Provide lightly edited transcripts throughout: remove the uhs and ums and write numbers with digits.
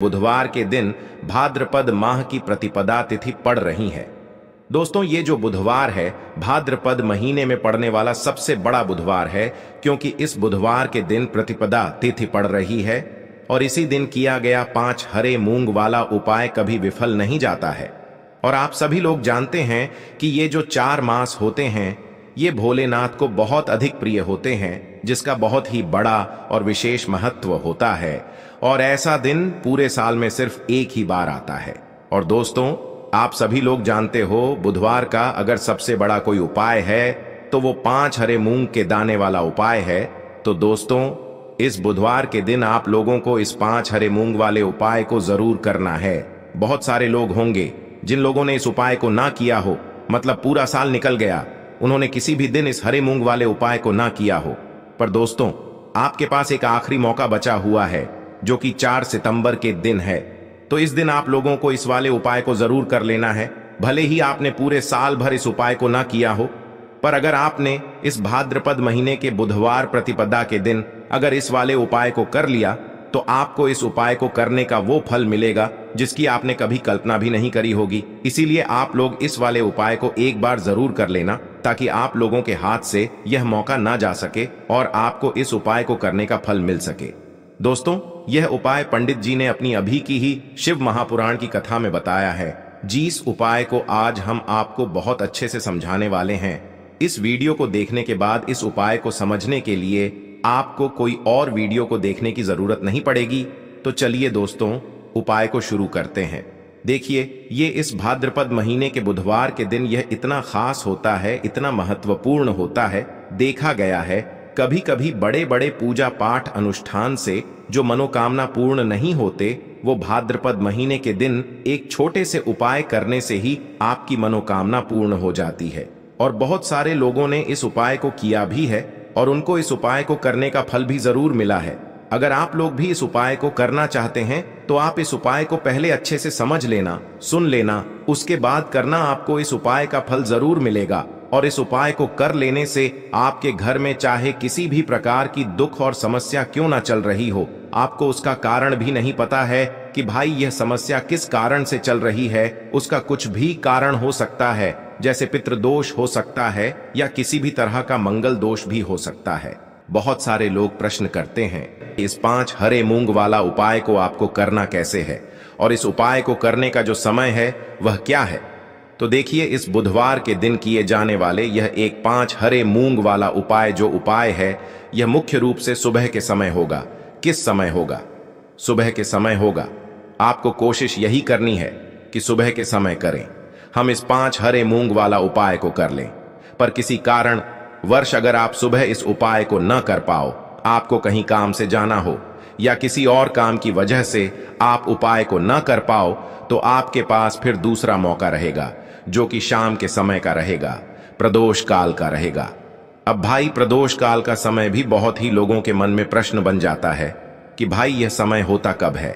बुधवार के दिन भाद्रपद माह की प्रतिपदा तिथि पड़ रही है। दोस्तों, ये जो बुधवार है भाद्रपद महीने में पड़ने वाला सबसे बड़ा बुधवार है, क्योंकि इस बुधवार के दिन प्रतिपदा तिथि पड़ रही है और इसी दिन किया गया 5 हरे मूंग वाला उपाय कभी विफल नहीं जाता है। और आप सभी लोग जानते हैं कि ये जो 4 मास होते हैं ये भोलेनाथ को बहुत अधिक प्रिय होते हैं, जिसका बहुत ही बड़ा और विशेष महत्व होता है। और ऐसा दिन पूरे साल में सिर्फ एक ही बार आता है। और दोस्तों, आप सभी लोग जानते हो बुधवार का अगर सबसे बड़ा कोई उपाय है तो वो 5 हरे मूंग के दाने वाला उपाय है। तो दोस्तों, इस बुधवार के दिन आप लोगों को इस 5 हरे मूंग वाले उपाय को जरूर करना है। बहुत सारे लोग होंगे जिन लोगों ने इस उपाय को ना किया हो, मतलब पूरा साल निकल गया, उन्होंने किसी भी दिन इस हरे मूंग वाले उपाय को ना किया हो। पर दोस्तों, आपके पास एक आखिरी मौका बचा हुआ है जो कि 4 सितंबर के दिन है। तो इस दिन आप लोगों को इस वाले उपाय को जरूर कर लेना है। भले ही आपने पूरे साल भर इस उपाय को ना किया हो, पर अगर आपने इस भाद्रपद महीने के बुधवार प्रतिपदा के दिन अगर इस वाले उपाय को कर लिया तो आपको इस उपाय को करने का वो फल मिलेगा जिसकी आपने कभी कल्पना भी नहीं करी होगी। इसीलिए आप लोग इस वाले उपाय को एक बार जरूर कर लेना, ताकि आप लोगों के हाथ से यह मौका ना जा सके और आपको इस उपाय को करने का फल मिल सके। दोस्तों, यह उपाय पंडित जी ने अपनी अभी की ही शिव महापुराण की कथा में बताया है। जिस उपाय को आज हम आपको बहुत अच्छे से समझाने वाले हैं। इस वीडियो को देखने के बाद इस उपाय को समझने के लिए आपको कोई और वीडियो को देखने की जरूरत नहीं पड़ेगी। तो चलिए दोस्तों, उपाय को शुरू करते हैं। देखिए, ये इस भाद्रपद महीने के बुधवार के दिन यह इतना खास होता है, इतना महत्वपूर्ण होता है। देखा गया है कभी कभी बड़े बड़े पूजा पाठ अनुष्ठान से जो मनोकामना पूर्ण नहीं होते, वो भाद्रपद महीने के दिन एक छोटे से उपाय करने से ही आपकी मनोकामना पूर्ण हो जाती है। और बहुत सारे लोगों ने इस उपाय को किया भी है और उनको इस उपाय को करने का फल भी जरूर मिला है। अगर आप लोग भी इस उपाय को करना चाहते हैं तो आप इस उपाय को पहले अच्छे से समझ लेना, सुन लेना, उसके बाद करना। आपको इस उपाय का फल जरूर मिलेगा। और इस उपाय को कर लेने से आपके घर में चाहे किसी भी प्रकार की दुख और समस्या क्यों ना चल रही हो, आपको उसका कारण भी नहीं पता है कि भाई यह समस्या किस कारण से चल रही है, उसका कुछ भी कारण हो सकता है, जैसे पितृदोष हो सकता है या किसी भी तरह का मंगल दोष भी हो सकता है। बहुत सारे लोग प्रश्न करते हैं इस 5 हरे मूंग वाला उपाय को आपको करना कैसे है और इस उपाय को करने का जो समय है वह क्या है। तो देखिए, इस बुधवार के दिन किए जाने वाले यह एक 5 हरे मूंग वाला उपाय जो उपाय है, यह मुख्य रूप से सुबह के समय होगा। किस समय होगा? सुबह के समय होगा। आपको कोशिश यही करनी है कि सुबह के समय करें। हम इस 5 हरे मूंग वाला उपाय को कर लें। पर किसी कारण वर्ष अगर आप सुबह इस उपाय को न कर पाओ, आपको कहीं काम से जाना हो या किसी और काम की वजह से आप उपाय को न कर पाओ, तो आपके पास फिर दूसरा मौका रहेगा जो कि शाम के समय का रहेगा, प्रदोष काल का रहेगा। अब भाई, प्रदोष काल का समय भी बहुत ही लोगों के मन में प्रश्न बन जाता है कि भाई यह समय होता कब है,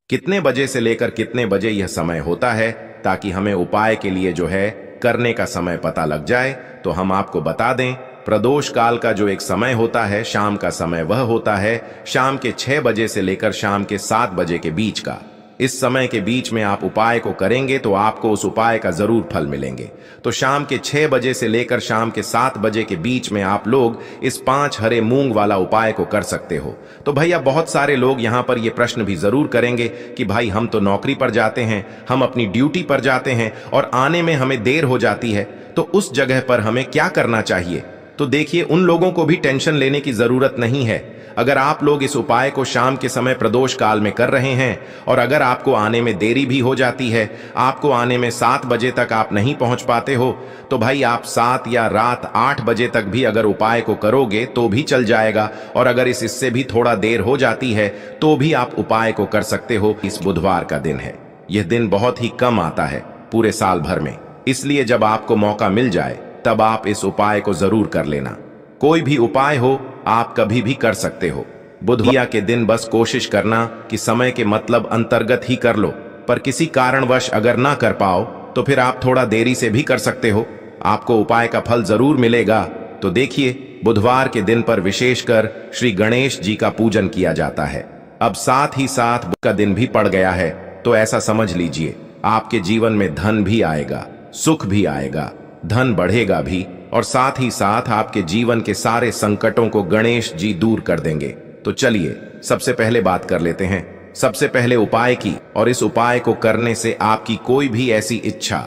कितने बजे से लेकर कितने बजे यह समय होता है, ताकि हमें उपाय के लिए जो है करने का समय पता लग जाए। तो हम आपको बता दें, प्रदोष काल का जो एक समय होता है, शाम का समय, वह होता है शाम के 6 बजे से लेकर शाम के 7 बजे के बीच का। इस समय के बीच में आप उपाय को करेंगे तो आपको उस उपाय का जरूर फल मिलेंगे। तो शाम के 6 बजे से लेकर शाम के 7 बजे के बीच में आप लोग इस 5 हरे मूंग वाला उपाय को कर सकते हो। तो भैया, बहुत सारे लोग यहाँ पर ये प्रश्न भी जरूर करेंगे कि भाई हम तो नौकरी पर जाते हैं, हम अपनी ड्यूटी पर जाते हैं और आने में हमें देर हो जाती है, तो उस जगह पर हमें क्या करना चाहिए। तो देखिए, उन लोगों को भी टेंशन लेने की जरूरत नहीं है। अगर आप लोग इस उपाय को शाम के समय प्रदोष काल में कर रहे हैं और अगर आपको आने में देरी भी हो जाती है, आपको आने में 7 बजे तक आप नहीं पहुंच पाते हो, तो भाई आप 7 या रात 8 बजे तक भी अगर उपाय को करोगे तो भी चल जाएगा। और अगर इससे भी थोड़ा देर हो जाती है तो भी आप उपाय को कर सकते हो। इस बुधवार का दिन है, यह दिन बहुत ही कम आता है पूरे साल भर में, इसलिए जब आपको मौका मिल जाए तब आप इस उपाय को जरूर कर लेना। कोई भी उपाय हो, आप कभी भी कर सकते हो। बुधवार के दिन बस कोशिश करना कि समय के मतलब अंतर्गत ही कर लो। पर किसी कारणवश अगर ना कर पाओ तो फिर आप थोड़ा देरी से भी कर सकते हो, आपको उपाय का फल जरूर मिलेगा। तो देखिए, बुधवार के दिन पर विशेषकर श्री गणेश जी का पूजन किया जाता है। अब साथ ही साथ बुध का दिन भी पड़ गया है, तो ऐसा समझ लीजिए आपके जीवन में धन भी आएगा, सुख भी आएगा, धन बढ़ेगा भी, और साथ ही साथ आपके जीवन के सारे संकटों को गणेश जी दूर कर देंगे। तो चलिए सबसे पहले बात कर लेते हैं सबसे पहले उपाय की, और इस उपाय को करने से आपकी कोई भी ऐसी इच्छा,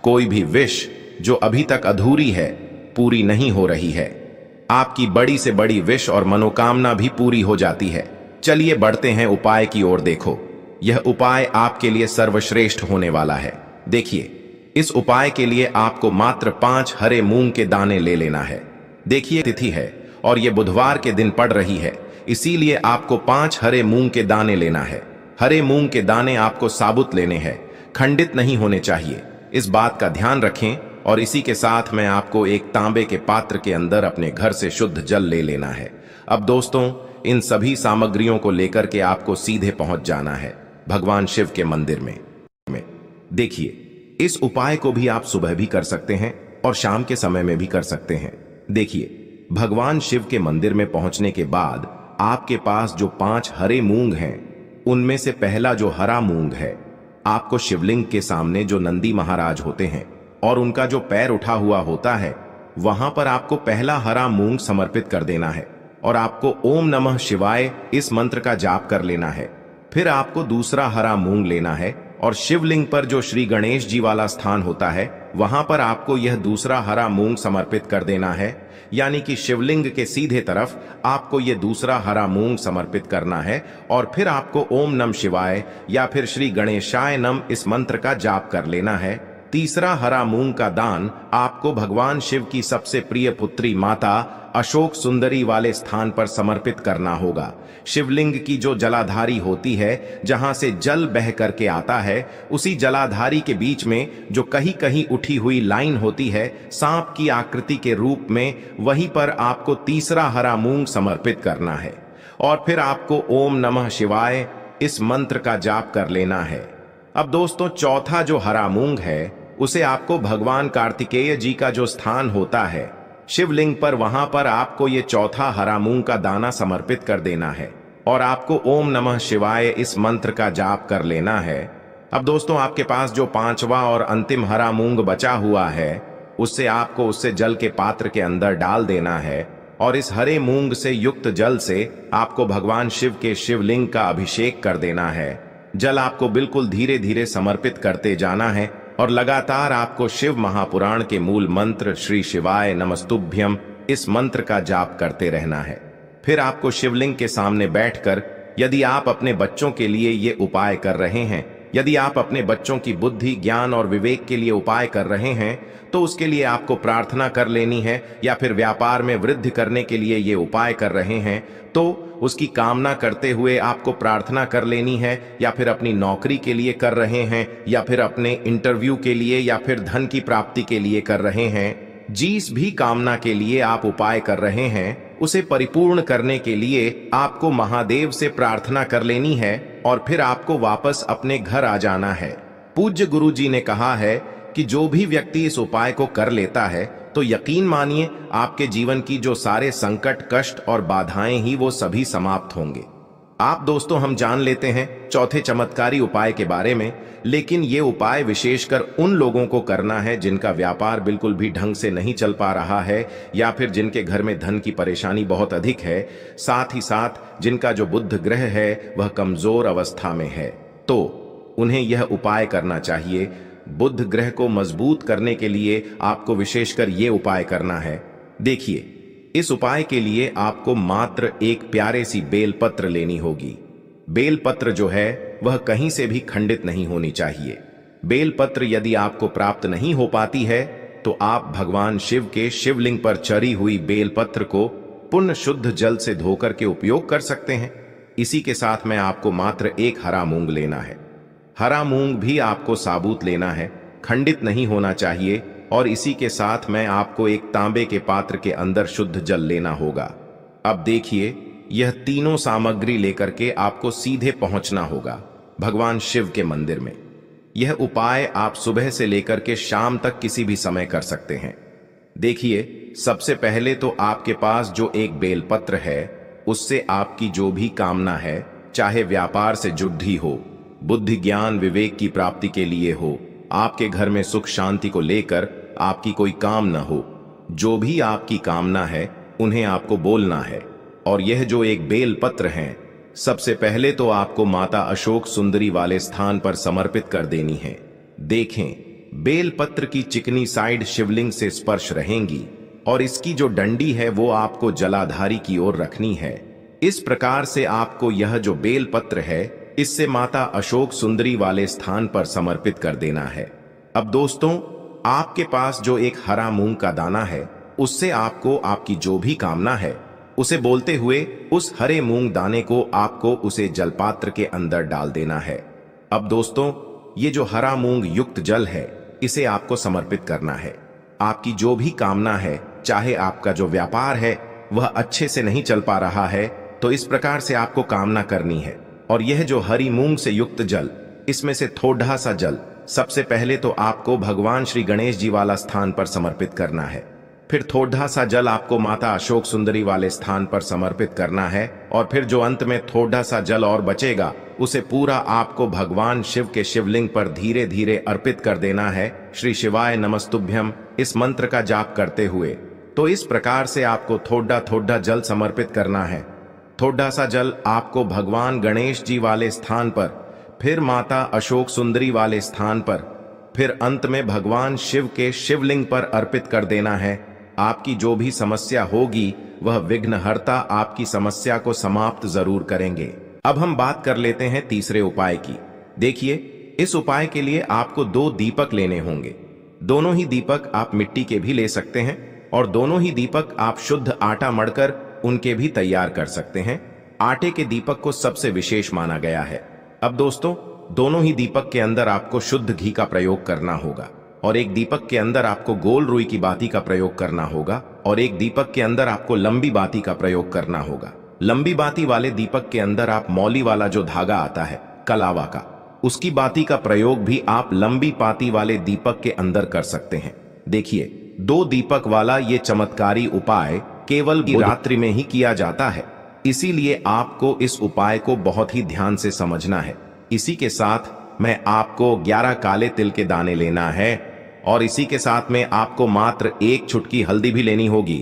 कोई भी विश जो अभी तक अधूरी है, पूरी नहीं हो रही है, आपकी बड़ी से बड़ी विश और मनोकामना भी पूरी हो जाती है। चलिए बढ़ते हैं उपाय की ओर। देखो, यह उपाय आपके लिए सर्वश्रेष्ठ होने वाला है। देखिए, इस उपाय के लिए आपको मात्र 5 हरे मूंग के दाने ले लेना है। देखिए तिथि है और यह बुधवार के दिन पड़ रही है, इसीलिए आपको 5 हरे मूंग के दाने लेना है। हरे मूंग के दाने आपको साबुत लेने हैं, खंडित नहीं होने चाहिए, इस बात का ध्यान रखें। और इसी के साथ मैं आपको एक तांबे के पात्र के अंदर अपने घर से शुद्ध जल ले लेना है। अब दोस्तों, इन सभी सामग्रियों को लेकर के आपको सीधे पहुंच जाना है भगवान शिव के मंदिर में। देखिए, इस उपाय को भी आप सुबह भी कर सकते हैं और शाम के समय में भी कर सकते हैं। देखिए, भगवान शिव के मंदिर में पहुंचने के बाद आपके पास जो 5 हरे मूंग हैं, उनमें से पहला जो हरा मूंग है, आपको शिवलिंग के सामने जो नंदी महाराज होते हैं और उनका जो पैर उठा हुआ होता है, वहां पर आपको पहला हरा मूंग समर्पित कर देना है और आपको ओम नमः शिवाय इस मंत्र का जाप कर लेना है। फिर आपको दूसरा हरा मूंग लेना है और शिवलिंग पर जो श्री गणेश जी वाला स्थान होता है, वहां पर आपको यह दूसरा हरा मूंग समर्पित कर देना है। यानी कि शिवलिंग के सीधे तरफ आपको यह दूसरा हरा मूंग समर्पित करना है और फिर आपको ओम नमः शिवाय या फिर श्री गणेशाय नमः इस मंत्र का जाप कर लेना है। तीसरा हरा मूंग का दान आपको भगवान शिव की सबसे प्रिय पुत्री माता अशोक सुंदरी वाले स्थान पर समर्पित करना होगा। शिवलिंग की जो जलाधारी होती है, जहां से जल बह करके आता है, उसी जलाधारी के बीच में जो कहीं कहीं उठी हुई लाइन होती है सांप की आकृति के रूप में, वहीं पर आपको तीसरा हरा मूंग समर्पित करना है और फिर आपको ओम नमः शिवाय इस मंत्र का जाप कर लेना है। अब दोस्तों, चौथा जो हरा मूंग है, उसे आपको भगवान कार्तिकेय जी का जो स्थान होता है शिवलिंग पर, वहां पर आपको ये चौथा हरा मूंग का दाना समर्पित कर देना है और आपको ओम नमः शिवाय इस मंत्र का जाप कर लेना है। अब दोस्तों, आपके पास जो 5वां और अंतिम हरा मूंग बचा हुआ है, उससे जल के पात्र के अंदर डाल देना है और इस हरे मूंग से युक्त जल से आपको भगवान शिव के शिवलिंग का अभिषेक कर देना है। जल आपको बिल्कुल धीरे धीरे समर्पित करते जाना है और लगातार आपको शिव महापुराण के मूल मंत्र श्री शिवाय नमस्तुभ्यम इस मंत्र का जाप करते रहना है। फिर आपको शिवलिंग के सामने बैठकर, यदि आप अपने बच्चों के लिए ये उपाय कर रहे हैं, यदि आप अपने बच्चों की बुद्धि, ज्ञान और विवेक के लिए उपाय कर रहे हैं, तो उसके लिए आपको प्रार्थना कर लेनी है, या फिर व्यापार में वृद्धि करने के लिए ये उपाय कर रहे हैं तो उसकी कामना करते हुए आपको प्रार्थना कर लेनी है, या फिर अपनी नौकरी के लिए कर रहे हैं, या फिर अपने इंटरव्यू के लिए, या फिर धन की प्राप्ति के लिए कर रहे हैं। जिस भी कामना के लिए आप उपाय कर रहे हैं, उसे परिपूर्ण करने के लिए आपको महादेव से प्रार्थना कर लेनी है और फिर आपको वापस अपने घर आ जाना है। पूज्य गुरु जी ने कहा है कि जो भी व्यक्ति इस उपाय को कर लेता है, तो यकीन मानिए आपके जीवन की जो सारे संकट, कष्ट और बाधाएं ही वो सभी समाप्त होंगे। आप दोस्तों, हम जान लेते हैं चौथे चमत्कारी उपाय के बारे में, लेकिन ये उपाय विशेषकर उन लोगों को करना है जिनका व्यापार बिल्कुल भी ढंग से नहीं चल पा रहा है, या फिर जिनके घर में धन की परेशानी बहुत अधिक है, साथ ही साथ जिनका जो बुध ग्रह है वह कमजोर अवस्था में है, तो उन्हें यह उपाय करना चाहिए। बुध ग्रह को मजबूत करने के लिए आपको विशेषकर ये उपाय करना है। देखिए, इस उपाय के लिए आपको मात्र एक प्यारे सी बेलपत्र लेनी होगी। बेलपत्र जो है वह कहीं से भी खंडित नहीं होनी चाहिए। बेलपत्र यदि आपको प्राप्त नहीं हो पाती है, तो आप भगवान शिव के शिवलिंग पर चढ़ी हुई बेलपत्र को पुण्य शुद्ध जल से धोकर के उपयोग कर सकते हैं। इसी के साथ में आपको मात्र एक हरा मूंग लेना है। हरा मूंग भी आपको साबुत लेना है, खंडित नहीं होना चाहिए, और इसी के साथ में आपको एक तांबे के पात्र के अंदर शुद्ध जल लेना होगा। अब देखिए, यह तीनों सामग्री लेकर के आपको सीधे पहुंचना होगा भगवान शिव के मंदिर में। यह उपाय आप सुबह से लेकर के शाम तक किसी भी समय कर सकते हैं। देखिए, सबसे पहले तो आपके पास जो एक बेलपत्र है, उससे आपकी जो भी कामना है, चाहे व्यापार से जुड़ी हो, बुद्धि ज्ञान विवेक की प्राप्ति के लिए हो, आपके घर में सुख शांति को लेकर आपकी कोई कामना हो, जो भी आपकी कामना है उन्हें आपको बोलना है। और यह जो एक बेल पत्र है, सबसे पहले तो आपको माता अशोक सुंदरी वाले स्थान पर समर्पित कर देनी है। देखें, बेल पत्र की चिकनी साइड शिवलिंग से स्पर्श रहेंगी और इसकी जो डंडी है वो आपको जलाधारी की ओर रखनी है। इस प्रकार से आपको यह जो बेल पत्र है इससे माता अशोक सुंदरी वाले स्थान पर समर्पित कर देना है। अब दोस्तों, आपके पास जो एक हरा मूंग का दाना है उससे आपको आपकी जो भी कामना है उसे बोलते हुए उस हरे मूंग दाने को आपको उसे जलपात्र के अंदर डाल देना है। अब दोस्तों, ये जो हरा मूंग युक्त जल है इसे आपको समर्पित करना है। आपकी जो भी कामना है, चाहे आपका जो व्यापार है वह अच्छे से नहीं चल पा रहा है, तो इस प्रकार से आपको कामना करनी है। और यह जो हरी मूंग से युक्त जल, इसमें से थोड़ा सा जल सबसे पहले तो आपको भगवान श्री गणेश जी वाला स्थान पर समर्पित करना है। फिर थोड़ा सा जल आपको माता अशोक सुंदरी वाले स्थान पर समर्पित करना है। और फिर जो अंत में थोड़ा सा जल और बचेगा उसे पूरा आपको भगवान शिव के शिवलिंग पर धीरे धीरे अर्पित कर देना है। श्री शिवाय नमस्तुभ्यम इस मंत्र का जाप करते हुए। तो इस प्रकार से आपको थोड़ा थोड़ा जल समर्पित करना है। थोड़ा सा जल आपको भगवान गणेश जी वाले स्थान पर, फिर माता अशोक सुंदरी वाले स्थान पर, फिर अंत में भगवान शिव के शिवलिंग पर अर्पित कर देना है। आपकी जो भी समस्या होगी वह विघ्नहर्ता आपकी समस्या को समाप्त जरूर करेंगे। अब हम बात कर लेते हैं तीसरे उपाय की। देखिए, इस उपाय के लिए आपको 2 दीपक लेने होंगे। दोनों ही दीपक आप मिट्टी के भी ले सकते हैं और दोनों ही दीपक आप शुद्ध आटा मढ़कर उनके भी तैयार कर सकते हैं। आटे के दीपक को सबसे विशेष माना गया है। अब दोस्तों, दोनों ही दीपक के अंदर आपको शुद्ध घी का प्रयोग करना होगा और एक दीपक के अंदर आपको गोल रुई की बाती का प्रयोग करना होगा और एक दीपक के अंदर आपको लंबी बाती का प्रयोग करना होगा। लंबी बाती वाले दीपक के अंदर आप मौली वाला जो धागा आता है कलावा का, उसकी बाती का प्रयोग भी आप लंबी बाती वाले दीपक के अंदर कर सकते हैं। देखिए, 2 दीपक वाला ये चमत्कारी उपाय केवल रात्रि में ही किया जाता है, इसीलिए आपको इस उपाय को बहुत ही ध्यान से समझना है। इसी के साथ में आपको 11 काले तिल के दाने लेना है और इसी के साथ में आपको मात्र 1 चुटकी हल्दी भी लेनी होगी।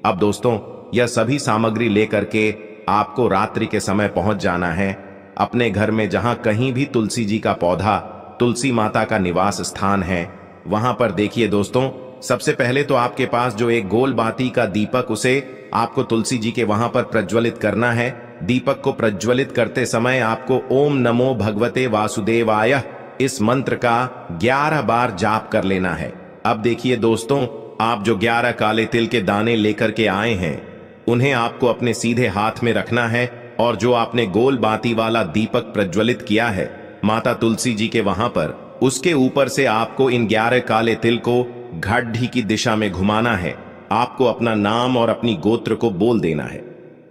अब दोस्तों, यह सभी सामग्री लेकर के आपको रात्रि के समय पहुंच जाना है अपने घर में, जहां कहीं भी तुलसी जी का पौधा, तुलसी माता का निवास स्थान है, वहां पर। देखिए दोस्तों, सबसे पहले तो आपके पास जो एक गोल बाती का दीपक, उसे आपको तुलसी जी के वहां पर प्रज्वलित करना है। दीपक को प्रज्वलित करते समय आपको ओम नमो भगवते वासुदेवाय इस मंत्र का 11 बार जाप कर लेना है। अब देखिए दोस्तों, आप जो 11 काले तिल के दाने लेकर के आए हैं उन्हें आपको अपने सीधे हाथ में रखना है और जो आपने गोल बाती वाला दीपक प्रज्वलित किया है माता तुलसी जी के वहां पर, उसके ऊपर से आपको इन 11 काले तिल को घाटी की दिशा में घुमाना है। आपको अपना नाम और अपनी गोत्र को बोल देना है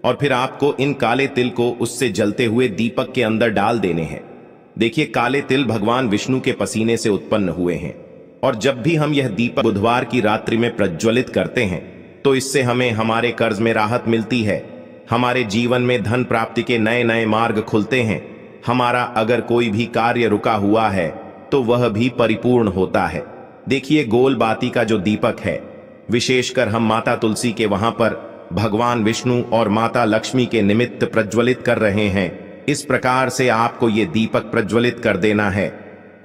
और फिर आपको इन काले तिल को उससे जलते हुए दीपक के अंदर डाल देने हैं। देखिए, काले तिल भगवान विष्णु के पसीने से उत्पन्न हुए हैं और जब भी हम यह दीपक बुधवार की रात्रि में प्रज्वलित करते हैं तो इससे हमें हमारे कर्ज में राहत मिलती है, हमारे जीवन में धन प्राप्ति के नए नए मार्ग खुलते हैं, हमारा अगर कोई भी कार्य रुका हुआ है तो वह भी परिपूर्ण होता है। देखिए, गोल बाती का जो दीपक है, विशेषकर हम माता तुलसी के वहां पर भगवान विष्णु और माता लक्ष्मी के निमित्त प्रज्वलित कर रहे हैं। इस प्रकार से आपको ये दीपक प्रज्वलित कर देना है।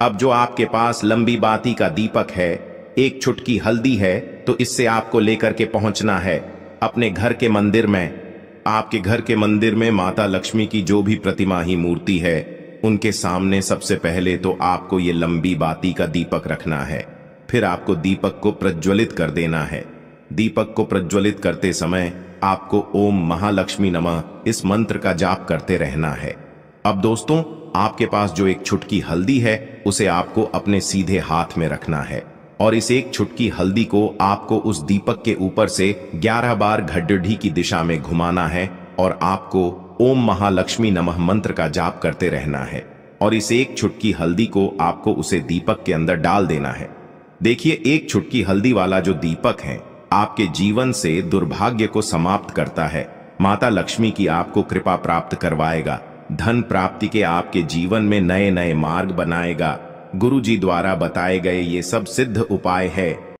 अब जो आपके पास लंबी बाती का दीपक है, 1 चुटकी हल्दी है, तो इससे आपको लेकर के पहुंचना है अपने घर के मंदिर में। आपके घर के मंदिर में माता लक्ष्मी की जो भी प्रतिमा ही मूर्ति है, उनके सामने सबसे पहले तो आपको ये लंबी बाती का दीपक रखना है। फिर आपको दीपक को प्रज्वलित कर देना है। दीपक को प्रज्वलित करते समय आपको ओम महालक्ष्मी नमः इस मंत्र का जाप करते रहना है। अब दोस्तों, आपके पास जो 1 चुटकी हल्दी है उसे आपको अपने सीधे हाथ में रखना है और इस 1 चुटकी हल्दी को आपको उस दीपक के ऊपर से 11 बार घड्डी की दिशा में घुमाना है और आपको ओम महालक्ष्मी नमः मंत्र का जाप करते रहना है और इस 1 चुटकी हल्दी को आपको उसे दीपक के अंदर डाल देना है। देखिए, 1 चुटकी हल्दी वाला जो दीपक है आपके जीवन से दुर्भाग्य को समाप्त करता है, माता लक्ष्मी की आपको कृपा प्राप्त करवाएगा। धन प्राप्ति के आपके जीवन में नए नए मार्ग बनाएगा। गुरु जी द्वारा बताए गए ये सब सिद्ध उपाय है